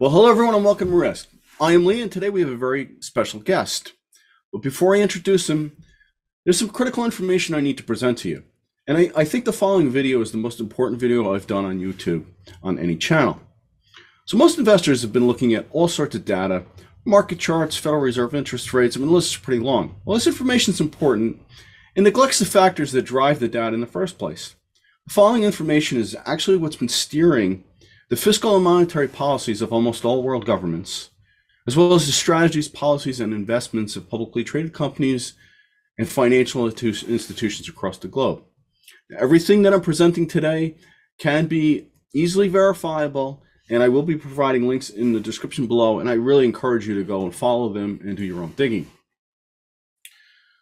Well, hello everyone and welcome to Risk. I am Lee and today we have a very special guest. But before I introduce him, there's some critical information I need to present to you. And I think the following video is the most important video I've done on YouTube on any channel. So most investors have been looking at all sorts of data, market charts, Federal Reserve interest rates. I mean, the list is pretty long. Well, this information is important and neglects the factors that drive the data in the first place. The following information is actually what's been steering the fiscal and monetary policies of almost all world governments, as well as the strategies, policies, and investments of publicly traded companies and financial institutions across the globe. Now, everything that I'm presenting today can be easily verifiable, and I will be providing links in the description below, and I really encourage you to go and follow them and do your own digging.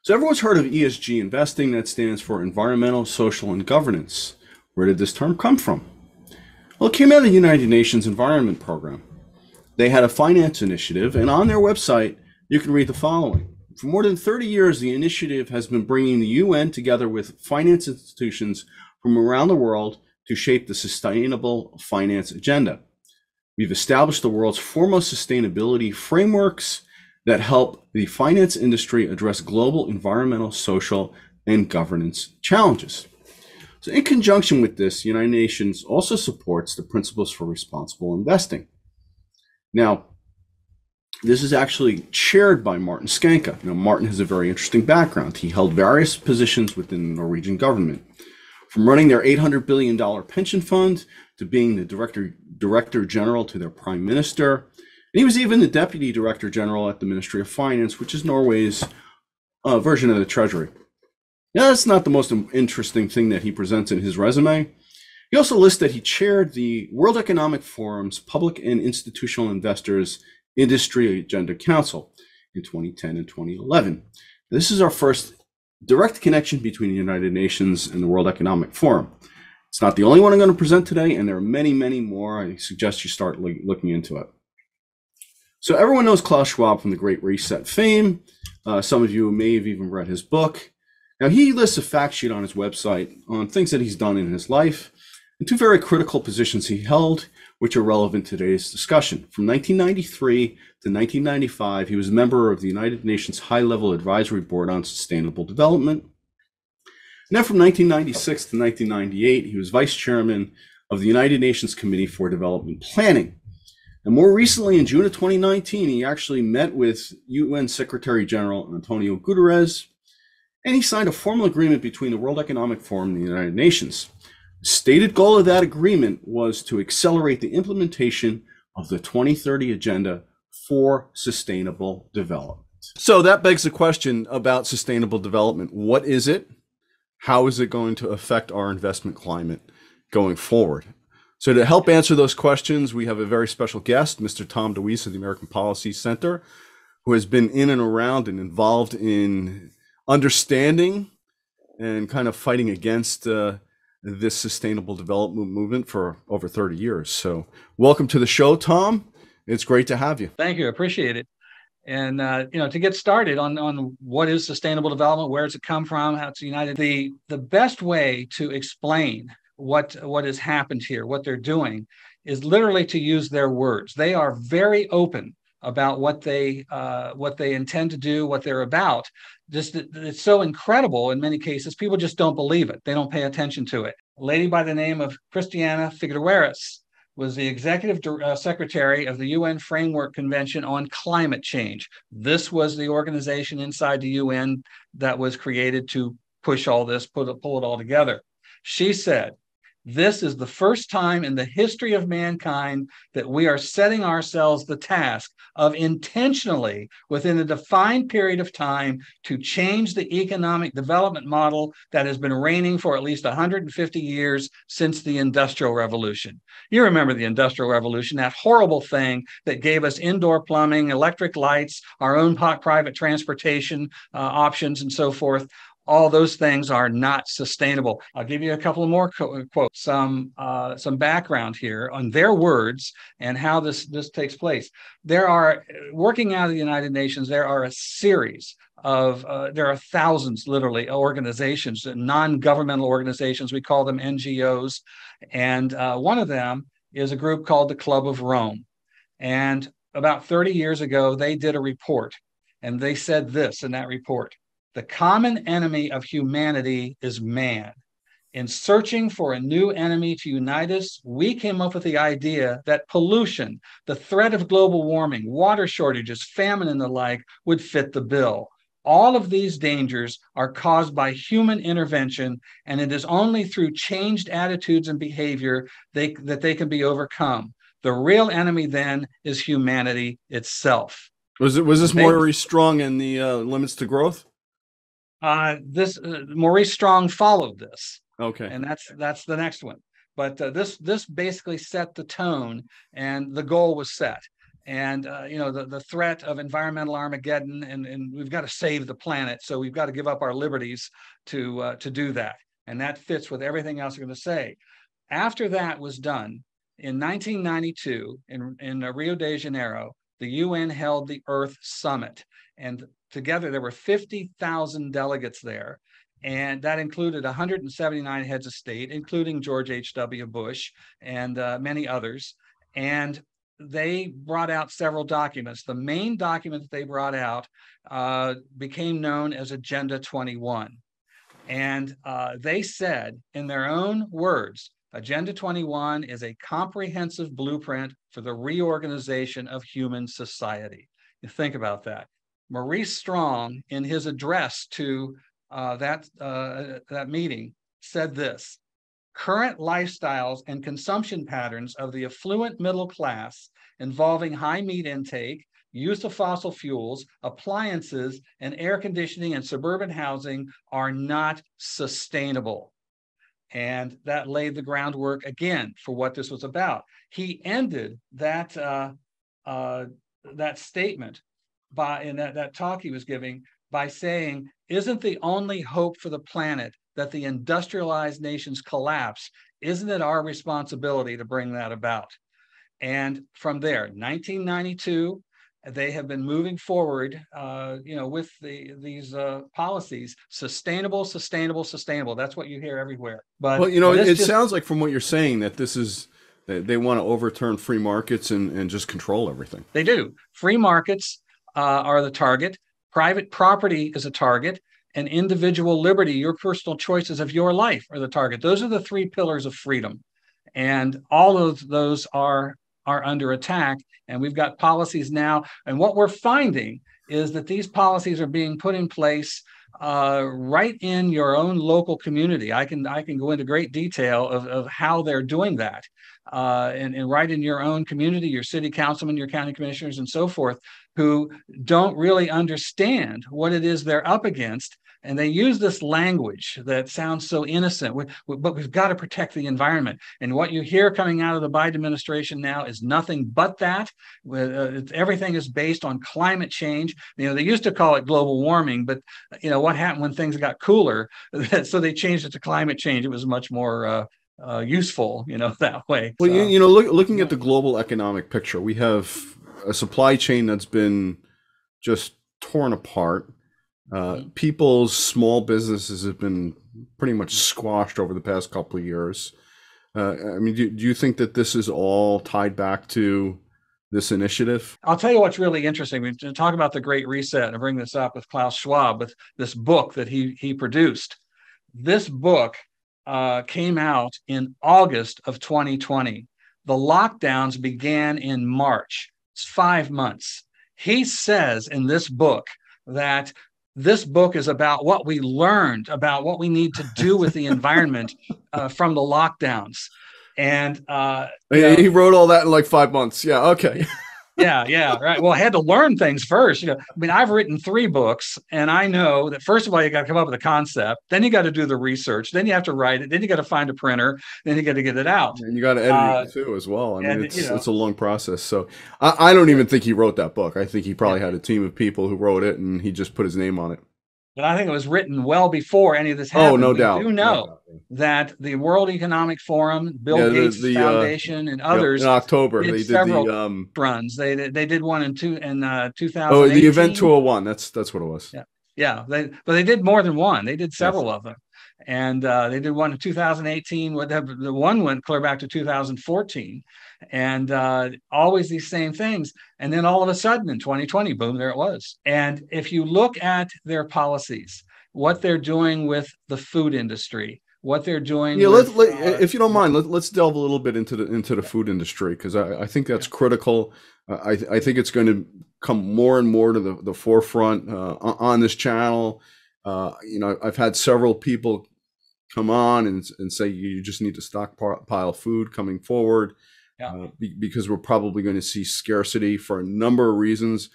So everyone's heard of ESG investing. That stands for environmental, social, and governance. Where did this term come from? Well, it came out of the United Nations Environment Program. They had a finance initiative, and on their website, you can read the following. For more than 30 years, the initiative has been bringing the UN together with finance institutions from around the world to shape the sustainable finance agenda. We've established the world's foremost sustainability frameworks that help the finance industry address global environmental, social, and governance challenges. So in conjunction with this, the United Nations also supports the principles for responsible investing. Now, this is actually chaired by Martin Skanke. Now, Martin has a very interesting background. He held various positions within the Norwegian government, from running their $800 billion pension fund to being the director general to their prime minister. And he was even the deputy director general at the Ministry of Finance, which is Norway's version of the Treasury. Now, that's not the most interesting thing that he presents in his resume. He also lists that he chaired the World Economic Forum's Public and Institutional Investors Industry Agenda Council in 2010 and 2011. This is our first direct connection between the United Nations and the World Economic Forum. It's not the only one I'm going to present today, and there are many, many more. I suggest you start looking into it. So everyone knows Klaus Schwab from the Great Reset fame. Some of you may have even read his book. Now, he lists a fact sheet on his website on things that he's done in his life and two very critical positions he held, which are relevant to today's discussion. From 1993 to 1995, he was a member of the United Nations High-Level Advisory Board on Sustainable Development. And then from 1996 to 1998, he was vice chairman of the United Nations Committee for Development Planning. And more recently, in June of 2019, he actually met with UN Secretary General Antonio Guterres, and he signed a formal agreement between the World Economic Forum and the United Nations. The stated goal of that agreement was to accelerate the implementation of the 2030 Agenda for Sustainable Development. So that begs the question about sustainable development. What is it? How is it going to affect our investment climate going forward? So to help answer those questions, we have a very special guest, Mr. Tom DeWeese of the American Policy Center, who has been in and around and involved in understanding and kind of fighting against this sustainable development movement for over 30 years. So welcome to the show, Tom. It's great to have you. Thank you. I appreciate it. And, to get started on what is sustainable development, where does it come from, how it's united, the best way to explain what has happened here, what they're doing, is literally to use their words. They are very open about what they intend to do, what they're about. It's so incredible in many cases, people just don't believe it. They don't pay attention to it. A lady by the name of Christiana Figueres was the executive secretary of the UN Framework Convention on Climate Change. This was the organization inside the UN that was created to push all this, pull it all together. She said, "This is the first time in the history of mankind that we are setting ourselves the task of intentionally, within a defined period of time, to change the economic development model that has been reigning for at least 150 years since the Industrial Revolution." You remember the Industrial Revolution, that horrible thing that gave us indoor plumbing, electric lights, our own private transportation options, and so forth. All those things are not sustainable. I'll give you a couple of more quotes, some background here on their words and how this takes place. There are, working out of the United Nations, there are a series of, there are thousands, literally, organizations, non-governmental organizations. We call them NGOs. And one of them is a group called the Club of Rome. And about 30 years ago, they did a report, and they said this in that report: the common enemy of humanity is man. In searching for a new enemy to unite us, we came up with the idea that pollution, the threat of global warming, water shortages, famine, and the like would fit the bill. All of these dangers are caused by human intervention, and it is only through changed attitudes and behavior that they can be overcome. The real enemy then is humanity itself. Was this Maurice Strong in the Limits to Growth? Maurice Strong followed this. Okay. And that's the next one. But this basically set the tone, and the goal was set. And the threat of environmental Armageddon, and we've got to save the planet, so we've got to give up our liberties to do that. And that fits with everything else I'm going to say. After that was done, in 1992, in Rio de Janeiro, the UN held the Earth Summit, and together there were 50,000 delegates there. And that included 179 heads of state, including George H.W. Bush and many others. And they brought out several documents. The main document that they brought out became known as Agenda 21. And they said, in their own words, Agenda 21 is a comprehensive blueprint for the reorganization of human society. You think about that. Maurice Strong, in his address to that meeting, said this: current lifestyles and consumption patterns of the affluent middle class, involving high meat intake, use of fossil fuels, appliances, and air conditioning and suburban housing, are not sustainable. And that laid the groundwork again for what this was about. He ended that statement in that talk he was giving by saying, isn't the only hope for the planet that the industrialized nations collapse? Isn't it our responsibility to bring that about? And from there, 1992, they have been moving forward, with these policies: sustainable, sustainable, sustainable. That's what you hear everywhere. But it sounds like from what you're saying that they want to overturn free markets and just control everything. They do. Free markets are the target. Private property is a target, and individual liberty, your personal choices of your life, are the target. Those are the three pillars of freedom, and all of those are under attack. And we've got policies now, and what we're finding is that these policies are being put in place right in your own local community. I can go into great detail of how they're doing that, and right in your own community, your city councilmen, your county commissioners, and so forth, who don't really understand what it is they're up against. And they use this language that sounds so innocent, but we've got to protect the environment. And what you hear coming out of the Biden administration now is nothing but that. Everything is based on climate change. They used to call it global warming, but what happened when things got cooler? So they changed it to climate change. It was much more useful, that way. Well, looking at the global economic picture, we have a supply chain that's been just torn apart. People's small businesses have been pretty much squashed over the past couple of years. Do you think that this is all tied back to this initiative? I'll tell you what's really interesting. We talk about the Great Reset, and I bring this up with Klaus Schwab, with this book that he produced. This book came out in August of 2020. The lockdowns began in March. It's 5 months. He says in this book that this book is about what we learned about what we need to do with the environment from the lockdowns. And he wrote all that in like 5 months. Yeah. Okay. Yeah, right. Well, I had to learn things first. I've written 3 books, and I know that first of all, you got to come up with a concept, then you got to do the research, then you have to write it, then you got to find a printer, then you got to get it out. And you got to edit it too as well. It's a long process. So I don't even think he wrote that book. I think he probably had a team of people who wrote it, and he just put his name on it. But I think it was written well before any of this happened. Oh, no doubt. We do know that the World Economic Forum, Bill Gates Foundation, and others in October did several runs. They did one in 2018. Oh, the Event 201. That's what it was. Yeah. But they did more than one. They did several of them. And they did one in 2018. The one went clear back to 2014, and always these same things. And then all of a sudden in 2020, boom, there it was. And if you look at their policies, what they're doing with the food industry, what they're doing Yeah, with, if you don't mind, let's delve a little bit into the food industry, because I think that's critical. I think it's going to come more and more to the forefront on this channel. I've had several people come on and say you just need to stockpile food coming forward, because we're probably going to see scarcity for a number of reasons.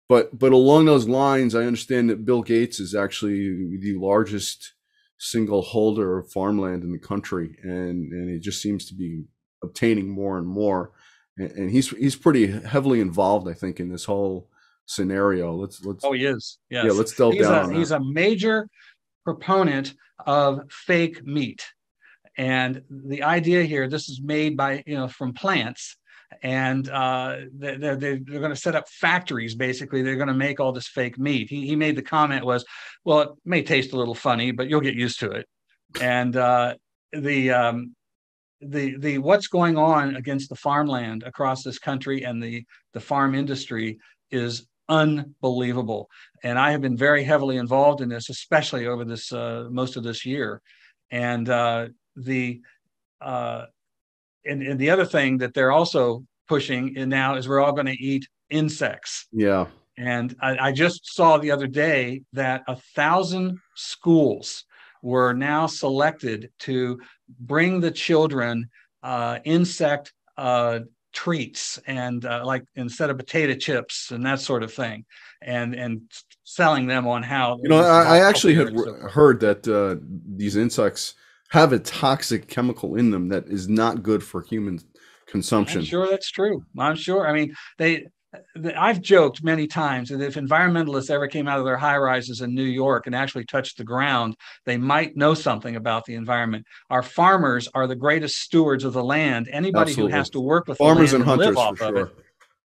But along those lines, I understand that Bill Gates is actually the largest single holder of farmland in the country, and he just seems to be obtaining more and more. And he's pretty heavily involved, I think, in this whole scenario. Let's oh, he is. Yes. Yeah, let's delve down on that. He's a major proponent of fake meat. And the idea here, this is made by, from plants, and they're going to set up factories. Basically, they're going to make all this fake meat. He made the comment was, well, it may taste a little funny, but you'll get used to it. And the what's going on against the farmland across this country and the farm industry is unbelievable. And I have been very heavily involved in this, especially over this most of this year. And the other thing that they're also pushing in now is we're all going to eat insects. Yeah. And I just saw the other day that 1,000 schools were now selected to bring the children insect treats, and like instead of potato chips and that sort of thing, and selling them on how. I actually had heard that these insects have a toxic chemical in them that is not good for human consumption. I'm sure that's true. I'm sure. I mean, I've joked many times that if environmentalists ever came out of their high rises in New York and actually touched the ground, they might know something about the environment. Our farmers are the greatest stewards of the land. Anybody Absolutely. who has to work with farmers the land and hunters live off for of sure. it,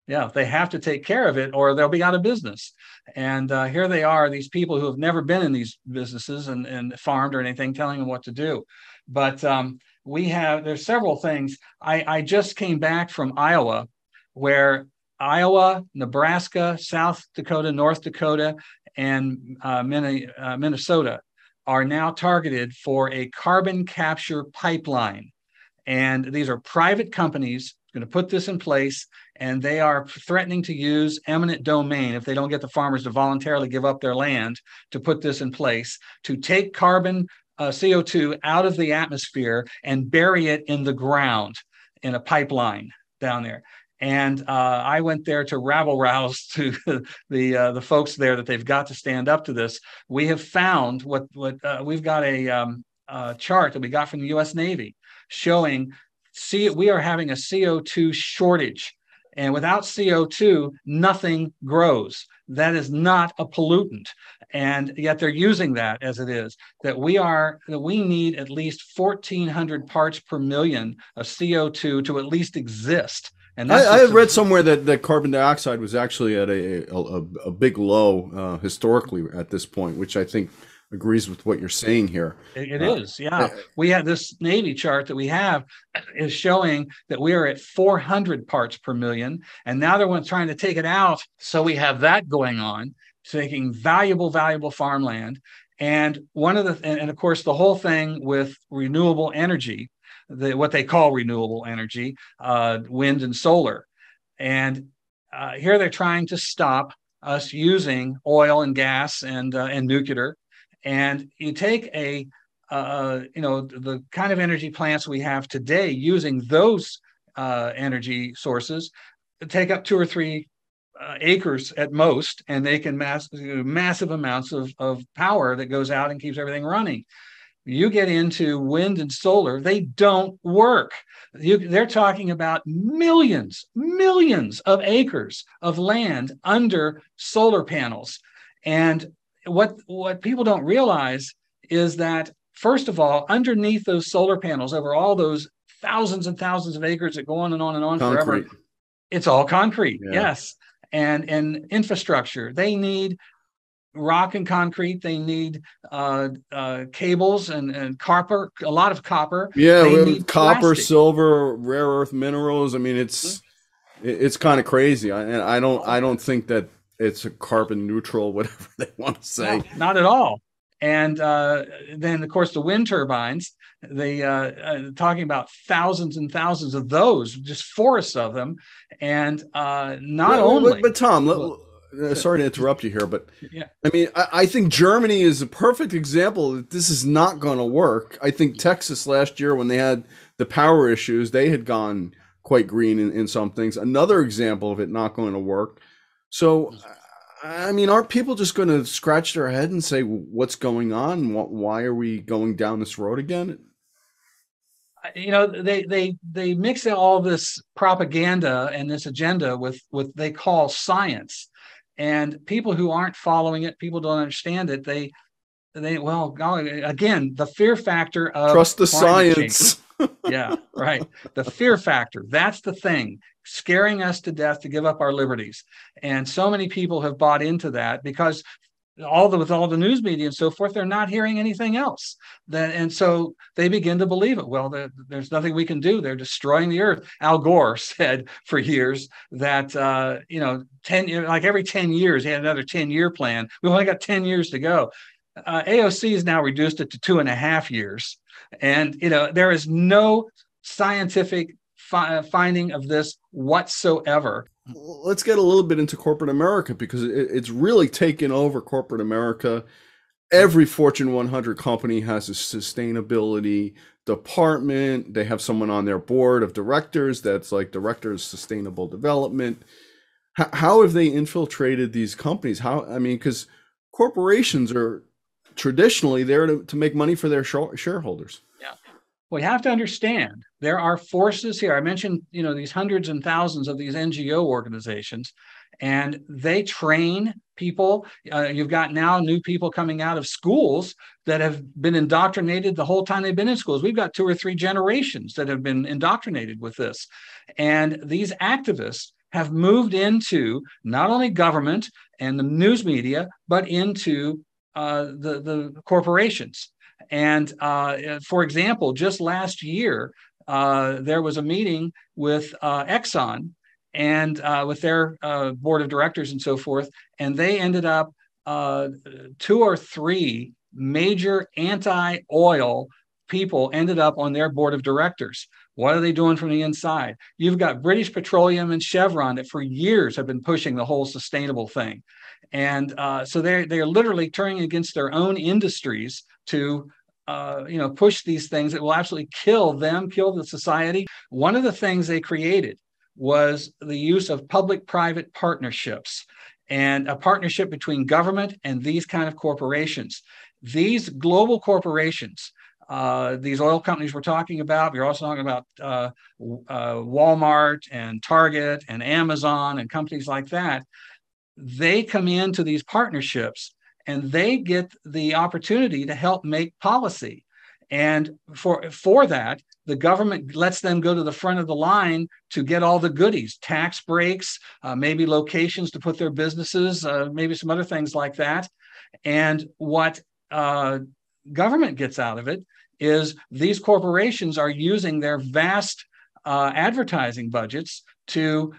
yeah, they have to take care of it or they'll be out of business. And here they are, these people who have never been in these businesses and farmed or anything, telling them what to do. But there's several things. I just came back from Iowa, where Iowa, Nebraska, South Dakota, North Dakota, and Minnesota are now targeted for a carbon capture pipeline. And these are private companies going to put this in place, and they are threatening to use eminent domain if they don't get the farmers to voluntarily give up their land to put this in place, to take carbon CO2 out of the atmosphere and bury it in the ground in a pipeline down there. And I went there to rabble-rouse to the folks there that they've got to stand up to this. We have found we've got a chart that we got from the U.S. Navy showing we are having a CO2 shortage. And without CO2, nothing grows. That is not a pollutant. And yet they're using that as it is, that we need at least 1,400 parts per million of CO2 to at least exist. And I had read somewhere that carbon dioxide was actually at a big low historically at this point, which I think agrees with what you're saying here. It is, yeah. We have this Navy chart that we have is showing that we are at 400 parts per million, and now they're trying to take it out. So we have that going on, taking valuable farmland, and and of course the whole thing with renewable energy. What they call renewable energy, wind and solar. And here they're trying to stop us using oil and gas and nuclear. And you take the kind of energy plants we have today using those energy sources, take up 2 or 3 acres at most, and they can massive amounts of power that goes out and keeps everything running. You get into wind and solar, they don't work. They're talking about millions of acres of land under solar panels. And what people don't realize is that, first of all, underneath those solar panels, over all those thousands and thousands of acres that go on and on and on forever, it's all concrete, yes. And infrastructure. They need rock and concrete. They need cables and copper, a lot of copper. Yeah, They with need copper, plastic. silver, rare earth minerals. I mean, it's kind of crazy. And I don't think that it's a carbon neutral, whatever they want to say. No, not at all. And then, of course, the wind turbines, they talking about thousands and thousands of those, just forests of them. And not only, But Tom, well, sorry to interrupt you here, but yeah, I mean, I think Germany is a perfect example that this is not going to work. I think Texas last year, when they had the power issues, they had gone quite green in some things. Another example of it not going to work. So, I mean, aren't people just going to scratch their head and say, what's going on? Why are we going down this road again? they mix in all this propaganda and this agenda with what they call science, and people who aren't following it, people don't understand it. Well, golly, again, the fear factor of Trust the climate change. science. Yeah, right. The fear factor, that's the thing, scaring us to death to give up our liberties. And so many people have bought into that because with all the news media and so forth, they're not hearing anything else. And so they begin to believe it. Well, there's nothing we can do. They're destroying the earth. Al Gore said for years that 10 years, like every 10 years, he had another 10-year plan. We've only got 10 years to go. AOC has now reduced it to 2.5 years. And, there is no scientific finding of this whatsoever. Let's get a little bit into corporate America, because it's really taken over corporate America. Every Fortune 100 company has a sustainability department. They have someone on their board of directors that's like director of sustainable development. How have they infiltrated these companies? Because corporations are traditionally there to make money for their shareholders. Yeah. We have to understand there are forces here. I mentioned, these hundreds and thousands of these NGO organizations, and they train people. You've got now new people coming out of schools that have been indoctrinated the whole time they've been in schools. We've got 2 or 3 generations that have been indoctrinated with this. And these activists have moved into not only government and the news media, but into the corporations. And for example, just last year, there was a meeting with Exxon and with their board of directors and so forth, and they ended up 2 or 3 major anti-oil people ended up on their board of directors. What are they doing from the inside? You've got British Petroleum and Chevron that for years have been pushing the whole sustainable thing. And so they're literally turning against their own industries to push these things that will absolutely kill them, kill the society. One of the things they created was the use of public-private partnerships, and a partnership between government and these kind of corporations. These global corporations, these oil companies we're talking about, we're also talking about Walmart and Target and Amazon and companies like that. They come into these partnerships and they get the opportunity to help make policy. And for that, the government lets them go to the front of the line to get all the goodies, tax breaks, maybe locations to put their businesses, maybe some other things like that. And what government gets out of it is these corporations are using their vast advertising budgets to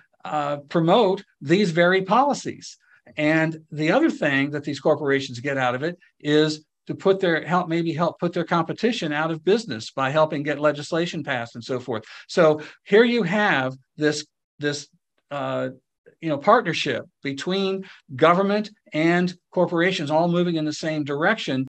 promote these very policies. And the other thing that these corporations get out of it is to help put their competition out of business by helping get legislation passed and so forth. So here you have this partnership between government and corporations all moving in the same direction